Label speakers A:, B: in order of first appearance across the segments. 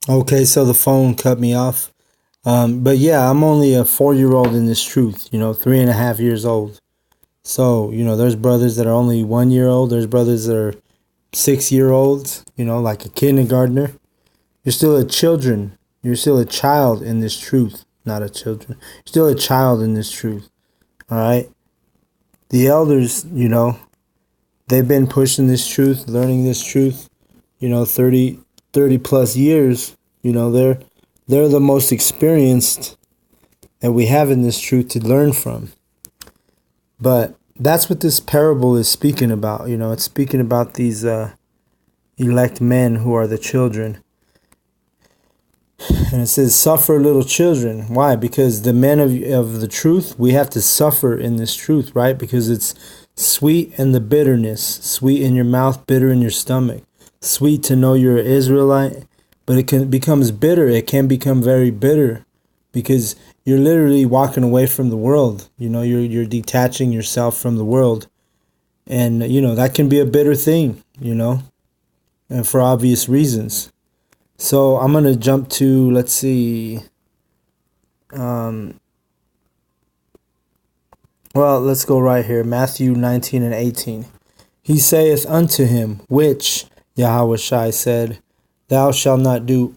A: Okay, so the phone cut me off. But yeah, I'm only a 4 year old in this truth, 3.5 years old. So, there's brothers that are only 1 year old. There's brothers that are 6 year olds, like a kindergartner. You're still a children. You're still a child in this truth, not a children. You're still a child in this truth. All right. The elders, they've been pushing this truth, learning this truth, 30 plus years. They're the most experienced that we have in this truth to learn from. But that's what this parable is speaking about. It's speaking about these elect men who are the children. And it says, suffer little children. Why? Because the men of the truth, we have to suffer in this truth, right? Because it's sweet and the bitterness. Sweet in your mouth, bitter in your stomach. Sweet to know you're an Israelite, but becomes bitter. It can become very bitter because you're literally walking away from the world. You're detaching yourself from the world. And, that can be a bitter thing, and for obvious reasons. So I'm going to jump to, let's see. Let's go right here. Matthew 19 and 18. He saith unto him, which Yahawashi said, Thou shalt do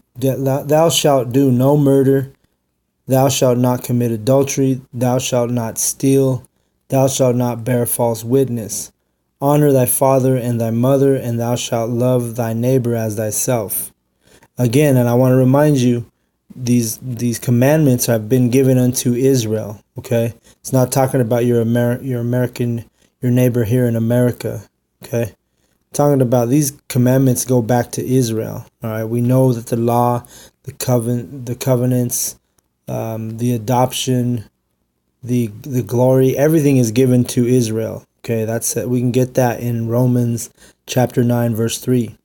A: no murder, thou shalt not commit adultery, thou shalt not steal, thou shalt not bear false witness. Honor thy father and thy mother, and thou shalt love thy neighbor as thyself. Again, and I want to remind you, these commandments have been given unto Israel. Okay, it's not talking about your neighbor here in America. Okay, talking about these commandments go back to Israel. All right, we know that the law, the covenants, the adoption, the glory, everything is given to Israel. Okay, that's it. We can get that in Romans chapter 9, verse 3.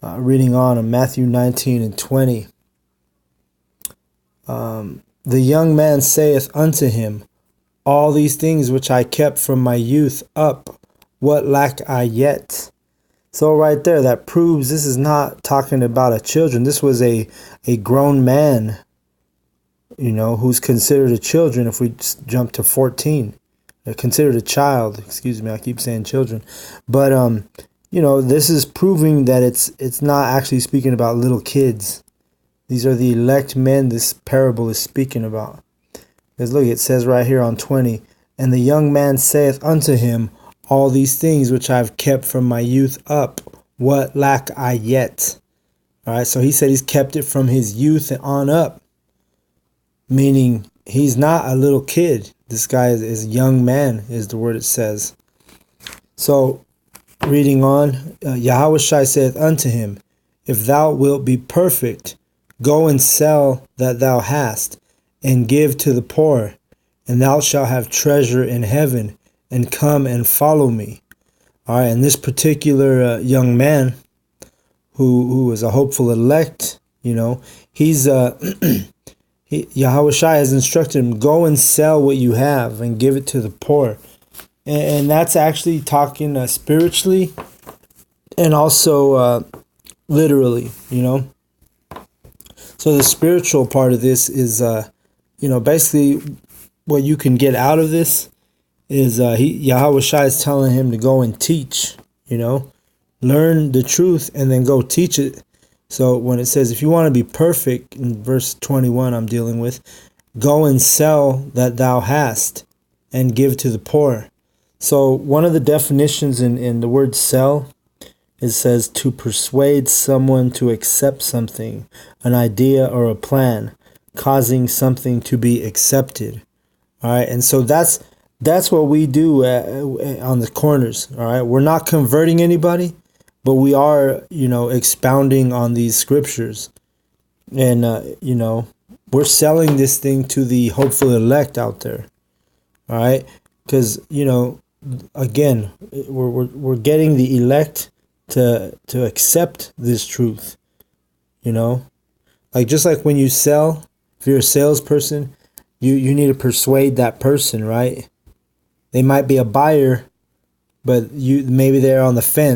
A: Reading on in Matthew 19 and 20. The young man saith unto him, All these things which I kept from my youth up, what lack I yet? So right there, that proves this is not talking about a children. This was a grown man, who's considered a children if we jump to 14. Considered a child, excuse me, I keep saying children. But this is proving that it's not actually speaking about little kids. These are the elect men this parable is speaking about. Because look, it says right here on 20, And the young man saith unto him, All these things which I have kept from my youth up, what lack I yet? All right, so he said he's kept it from his youth and on up. Meaning he's not a little kid. This guy is a young man, is the word it says. So, reading on, Yahawashi saith unto him, If thou wilt be perfect, go and sell that thou hast, and give to the poor, and thou shalt have treasure in heaven, and come and follow me. All right, and this particular young man, who is a hopeful elect, he's Yahawashi has instructed him, go and sell what you have and give it to the poor. And that's actually talking spiritually and also literally, So the spiritual part of this is, basically what you can get out of this is Yahawashi is telling him to go and teach, learn the truth and then go teach it. So when it says, if you want to be perfect, in verse 21 I'm dealing with, go and sell that thou hast and give to the poor. So one of the definitions in the word sell, it says to persuade someone to accept something, an idea or a plan, causing something to be accepted. All right, and so that's what we do on the corners. All right, we're not converting anybody, but we are, expounding on these scriptures. And, we're selling this thing to the hopeful elect out there. All right. Because, again, we're getting the elect to accept this truth, like just like when you sell, if you're a salesperson, you need to persuade that person, right? They might be a buyer, but maybe they're on the fence.